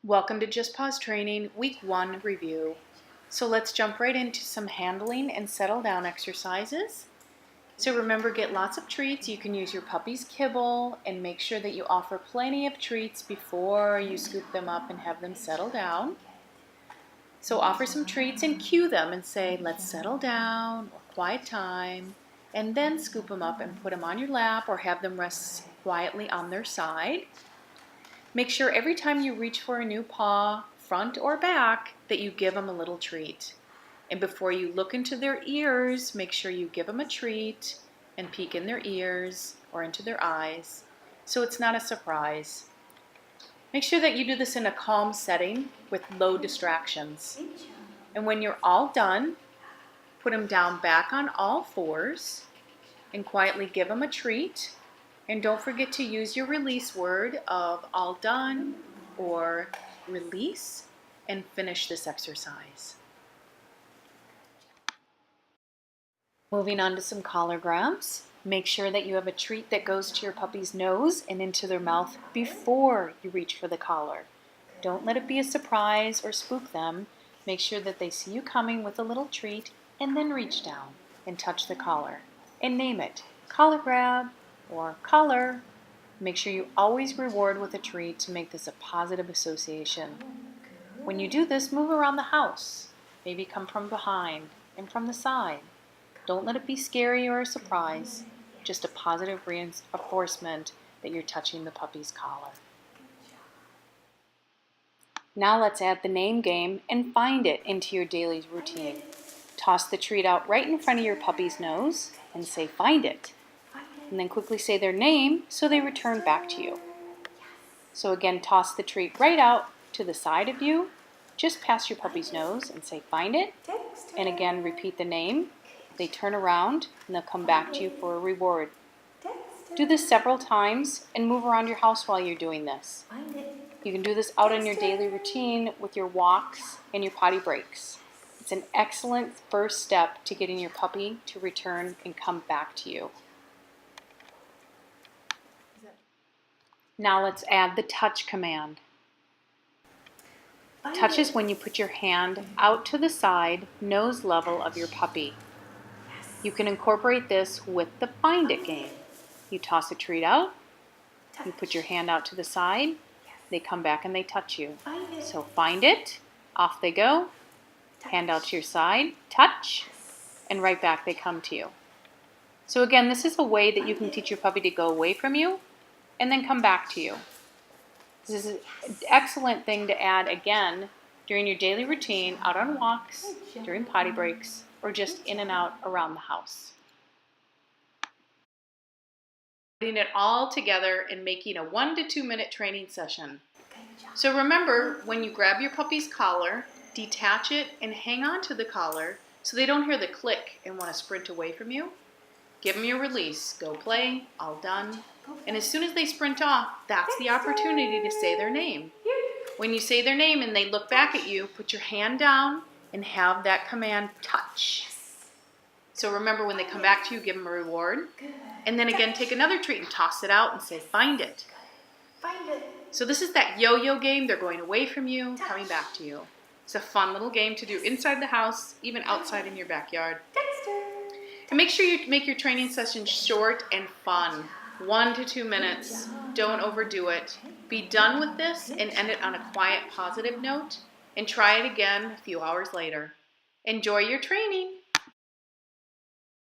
Welcome to Just Pause Training, Week 1 review. So let's jump right into some handling and settle down exercises. So remember, get lots of treats. You can use your puppy's kibble and make sure that you offer plenty of treats before you scoop them up and have them settle down. So offer some treats and cue them and say, let's settle down, or quiet time, and then scoop them up and put them on your lap or have them rest quietly on their side. Make sure every time you reach for a new paw, front or back, that you give them a little treat. And before you look into their ears, make sure you give them a treat and peek in their ears or into their eyes, so it's not a surprise. Make sure that you do this in a calm setting with low distractions. And when you're all done, put them down back on all fours and quietly give them a treat. And don't forget to use your release word of all done or release and finish this exercise. Moving on to some collar grabs. Make sure that you have a treat that goes to your puppy's nose and into their mouth before you reach for the collar. Don't let it be a surprise or spook them. Make sure that they see you coming with a little treat and then reach down and touch the collar and name it collar grab or collar. Make sure you always reward with a treat to make this a positive association. When you do this, move around the house. Maybe come from behind and from the side. Don't let it be scary or a surprise, just a positive reinforcement that you're touching the puppy's collar. Now let's add the name game and find it into your daily routine. Toss the treat out right in front of your puppy's nose and say, find it. And then quickly say their name so they return back to you. So again, toss the treat right out to the side of you, just past your puppy's nose, and say, find it. And again, repeat the name. They turn around and they'll come back to you for a reward. Do this several times and move around your house while you're doing this. You can do this out in your daily routine with your walks and your potty breaks. It's an excellent first step to getting your puppy to return and come back to you. Now let's add the touch command. Touch is when you put your hand out to the side, nose level of your puppy. You can incorporate this with the find it game. You toss a treat out, you put your hand out to the side, they come back and they touch you. So find it, off they go, hand out to your side, touch, and right back they come to you. So again, this is a way that you can teach your puppy to go away from you and then come back to you. This is an excellent thing to add again during your daily routine, out on walks, during potty breaks, or just in and out around the house. Putting it all together and making a 1 to 2 minute training session. So remember, when you grab your puppy's collar, detach it and hang on to the collar so they don't hear the click and want to sprint away from you. Give them your release. Go play, all done. And as soon as they sprint off, that's the opportunity to say their name. When you say their name and they look back at you, put your hand down and have that command touch. So remember, when they come back to you, give them a reward. And then again, take another treat and toss it out and say, find it. So this is that yo-yo game. They're going away from you, coming back to you. It's a fun little game to do inside the house, even outside in your backyard. And make sure you make your training session short and fun. 1 to 2 minutes. Don't overdo it. Be done with this and end it on a quiet, positive note. And try it again a few hours later. Enjoy your training.